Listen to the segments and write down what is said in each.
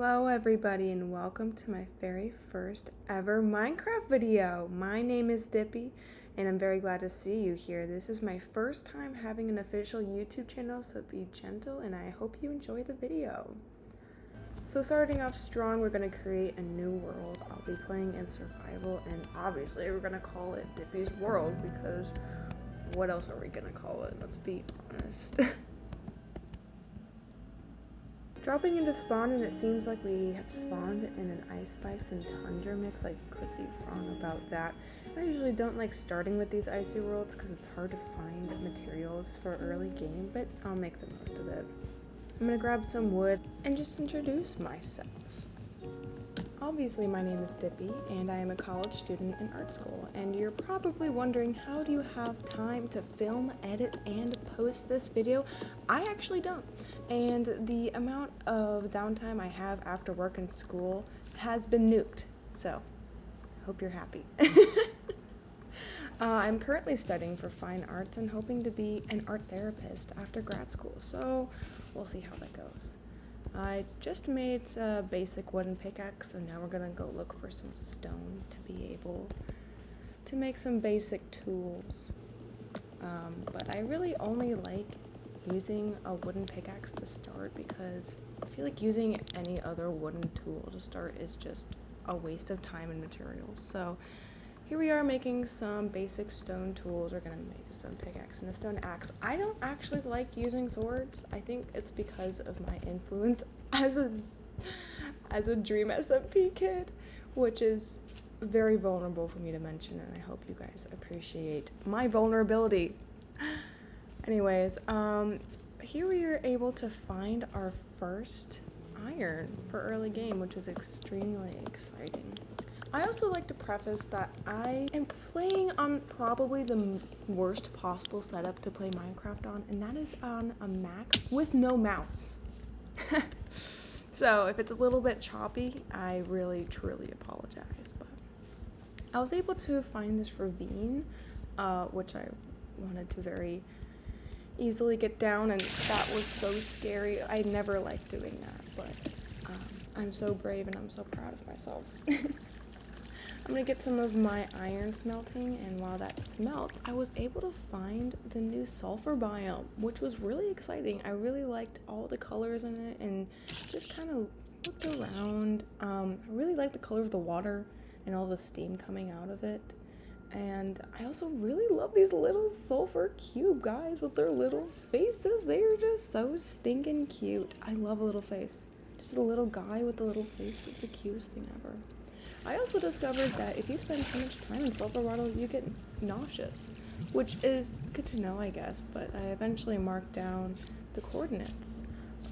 Hello everybody and welcome to my very first ever Minecraft video. My name is Dippy and I'm very glad to see you here. This is my first time having an official YouTube channel, so be gentle and I hope you enjoy the video. So starting off strong, we're going to create a new world. I'll be playing in survival and obviously we're going to call it Dippy's World because what else are we going to call it? Let's be honest. Dropping into spawn, and it seems like we have spawned in an ice spikes and tundra mix. I could be wrong about that. I usually don't like starting with these icy worlds because it's hard to find materials for early game, but I'll make the most of it. I'm gonna grab some wood and just introduce myself. Obviously, my name is Dippy, and I am a college student in art school, and you're probably wondering, how do you have time to film, edit, and post this video? I actually don't, and the amount of downtime I have after work and school has been nuked, so I hope you're happy. I'm currently studying for fine arts and hoping to be an art therapist after grad school, so we'll see how that goes. I just made a basic wooden pickaxe, so now we're gonna go look for some stone to be able to make some basic tools. But I really only like using a wooden pickaxe to start because I feel like using any other wooden tool to start is just a waste of time and materials. So here we are making some basic stone tools. We're gonna make a stone pickaxe and a stone axe. I don't actually like using swords. I think it's because of my influence as a Dream SMP kid, which is very vulnerable for me to mention, and I hope you guys appreciate my vulnerability. Anyways, here we are able to find our first iron for early game, which is extremely exciting. I also like to preface that I am playing on probably the worst possible setup to play Minecraft on, and that is on a Mac with no mouse. So if it's a little bit choppy, I really truly apologize, but I was able to find this ravine, which I wanted to very easily get down, and that was so scary. I never liked doing that, but I'm so brave and I'm so proud of myself. I'm gonna get some of my iron smelting, and while that smelts, I was able to find the new sulfur biome, which was really exciting. I really liked all the colors in it and just kind of looked around. I really liked the color of the water and all the steam coming out of it. And I also really love these little sulfur cube guys with their little faces. They are just so stinking cute. I love a little face. Just a little guy with a little face is the cutest thing ever. I also discovered that if you spend too much time in sulfur water, you get nauseous, which is good to know, I guess, but I eventually marked down the coordinates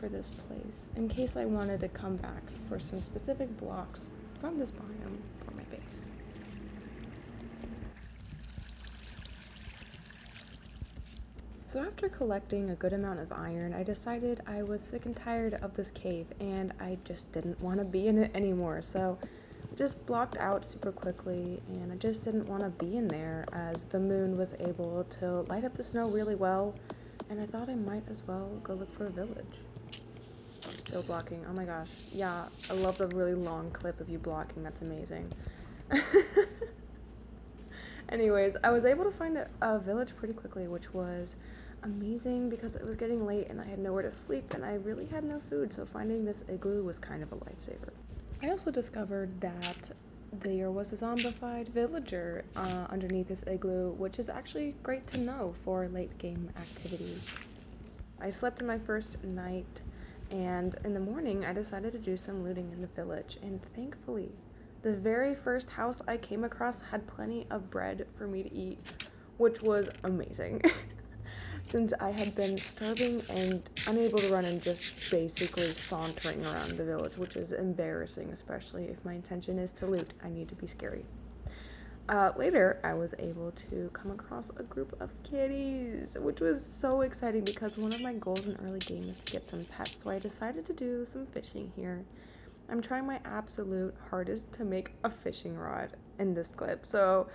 for this place in case I wanted to come back for some specific blocks from this biome for my base. So after collecting a good amount of iron, I decided I was sick and tired of this cave and I just didn't want to be in it anymore, so just blocked out super quickly, and I just didn't want to be in there as the moon was able to light up the snow really well, and I thought I might as well go look for a village. I'm still blocking. Oh my gosh. Yeah, I love the really long clip of you blocking. That's amazing. Anyways, I was able to find a village pretty quickly, which was amazing because it was getting late and I had nowhere to sleep and I really had no food, so finding this igloo was kind of a lifesaver. I also discovered that there was a zombified villager underneath this igloo, which is actually great to know for late game activities. I slept in my first night, and in the morning I decided to do some looting in the village, and thankfully the very first house I came across had plenty of bread for me to eat, which was amazing. Since I had been starving and unable to run and just basically sauntering around the village, which is embarrassing, especially if my intention is to loot. I need to be scary. Later, I was able to come across a group of kitties, which was so exciting because one of my goals in early game is to get some pets, so I decided to do some fishing here. I'm trying my absolute hardest to make a fishing rod in this clip, so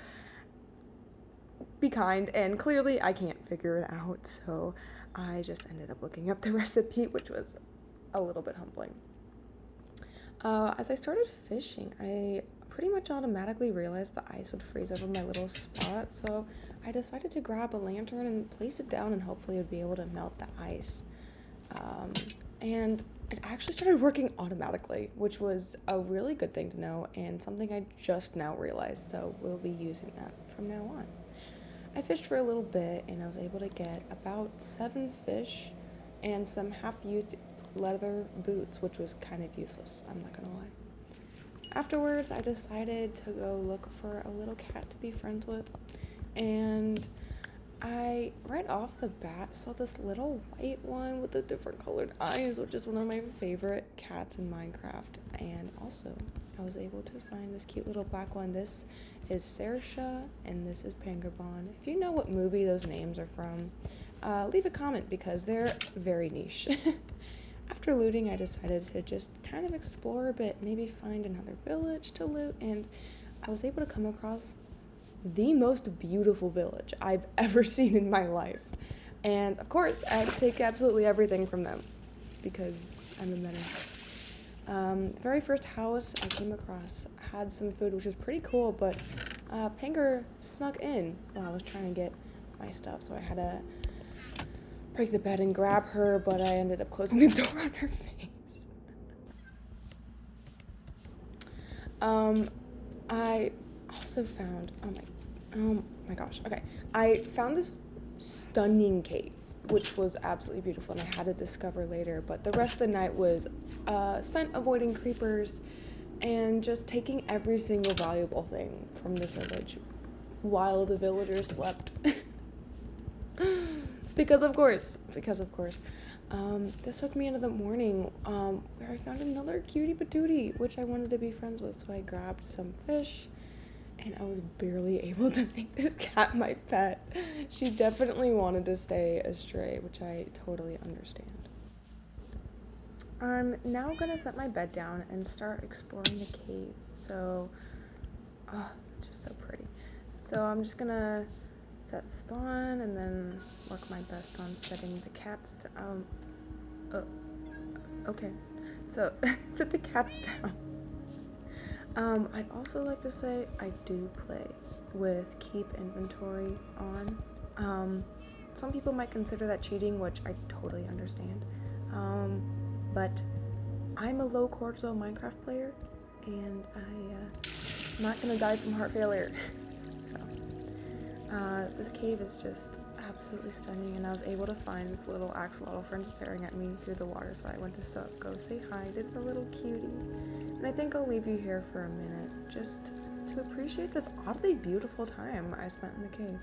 be kind, and clearly I can't figure it out, so I just ended up looking up the recipe, which was a little bit humbling. As I started fishing, I pretty much automatically realized the ice would freeze over my little spot, so I decided to grab a lantern and place it down and hopefully it would be able to melt the ice. Um, and it actually started working automatically, which was a really good thing to know and something I just now realized, so we'll be using that from now on. I fished for a little bit and I was able to get about 7 fish and some half-used leather boots, which was kind of useless, I'm not gonna lie. Afterwards, I decided to go look for a little cat to be friends with, and I, right off the bat, saw this little white one with the different colored eyes, which is one of my favorite cats in Minecraft. And also, I was able to find this cute little black one. This is Saoirse, and this is Pangerbon. If you know what movie those names are from, leave a comment because they're very niche. After looting, I decided to just kind of explore a bit, maybe find another village to loot, and I was able to come across the most beautiful village I've ever seen in my life. And of course, I had to take absolutely everything from them because I'm a menace. The very first house I came across had some food, which was pretty cool, but Panger snuck in while I was trying to get my stuff, so I had to break the bed and grab her, but I ended up closing the door on her face. I also found, oh my gosh, okay. I found this stunning cave, which was absolutely beautiful, and I had to discover later, but the rest of the night was spent avoiding creepers and just taking every single valuable thing from the village while the villagers slept. Because of course. This took me into the morning where I found another cutie patootie, which I wanted to be friends with, so I grabbed some fish, and I was barely able to make this cat my pet. She definitely wanted to stay a stray, which I totally understand. I'm now gonna set my bed down and start exploring the cave. So, it's just so pretty. So I'm just gonna set spawn and then work my best on setting the cats okay. So, set the cats down. I'd also like to say I do play with keep inventory on. Some people might consider that cheating, which I totally understand. But I'm a low cortisol Minecraft player, and I'm not gonna die from heart failure. So, this cave is just absolutely stunning, and I was able to find this little axolotl friend staring at me through the water, so I went to go say hi to the little cutie. And I think I'll leave you here for a minute, just to appreciate this oddly beautiful time I spent in the cave.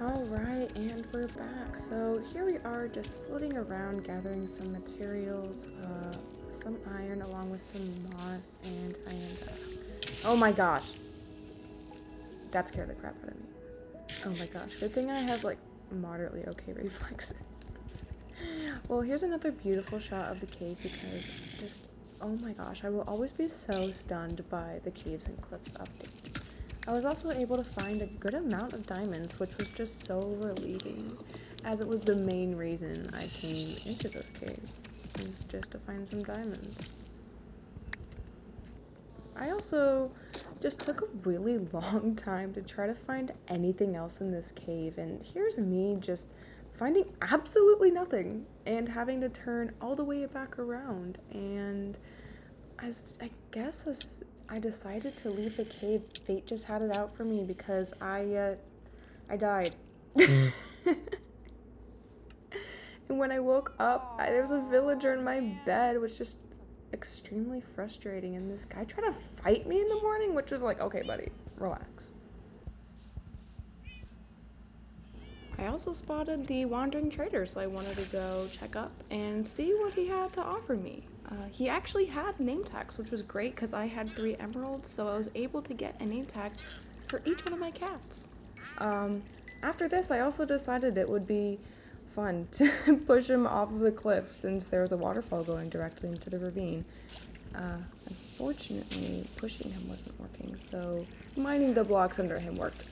Alright, and we're back. So here we are just floating around gathering some materials, some iron along with some moss, and I am oh my gosh! That scared the crap out of me. Oh my gosh, good thing I have like moderately okay reflexes. Well, here's another beautiful shot of the cave because just, oh my gosh, I will always be so stunned by the Caves and Cliffs update. I was also able to find a good amount of diamonds, which was just so relieving. as it was the main reason I came into this cave, is just to find some diamonds. I also just took a really long time to try to find anything else in this cave, and here's me just finding absolutely nothing and having to turn all the way back around. And I guess as I decided to leave the cave, fate just had it out for me because I died. And when I woke up, there was a villager in my bed, which just extremely frustrating, and this guy tried to fight me in the morning, which was like, okay buddy, relax. I also spotted the wandering trader, so I wanted to go check up and see what he had to offer me. He actually had name tags, which was great because I had 3 emeralds, so I was able to get a name tag for each one of my cats. After this, I also decided it would be fun to push him off of the cliff since there was a waterfall going directly into the ravine. Unfortunately, pushing him wasn't working, so mining the blocks under him worked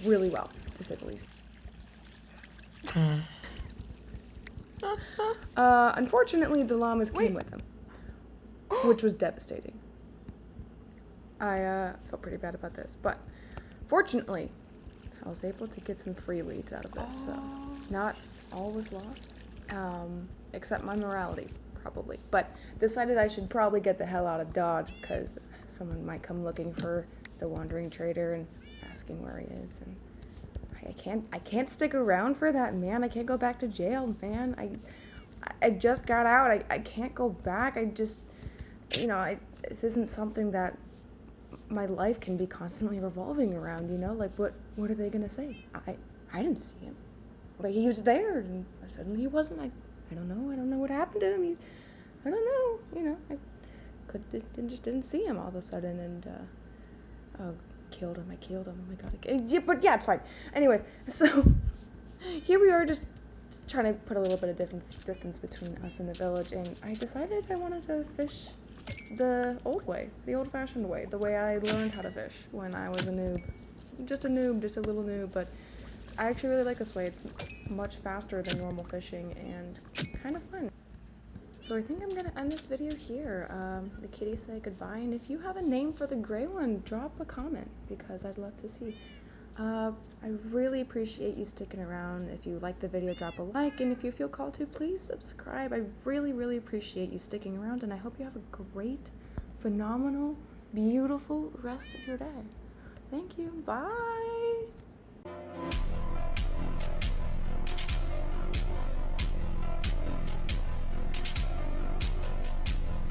really well, to say the least. Unfortunately, the llamas came with him, which was devastating. I felt pretty bad about this, but fortunately, I was able to get some free leads out of this, so not all was lost, except my morality, probably. But decided I should probably get the hell out of Dodge because someone might come looking for the wandering trader and asking where he is, and I can't stick around for that, man. I can't go back to jail, man. I just got out. I can't go back. I just, this isn't something that my life can be constantly revolving around, like what are they gonna say? I didn't see him, but he was there, and suddenly he wasn't. I don't know what happened to him. I don't know, I just didn't see him all of a sudden, and killed him. I killed him. Oh my god. But yeah, it's fine. Anyways, so here we are, just trying to put a little bit of distance between us and the village, and I decided I wanted to fish the old way, the old-fashioned way, the way I learned how to fish when I was a noob. Just a little noob, but I actually really like this way. It's much faster than normal fishing and kind of fun. So I think I'm gonna end this video here. The kitties say goodbye, and if you have a name for the gray one, drop a comment because I'd love to see. I really appreciate you sticking around. If you like the video, drop a like, and if you feel called to, please subscribe. I really appreciate you sticking around, and I hope you have a great, phenomenal, beautiful rest of your day. Thank you. Bye.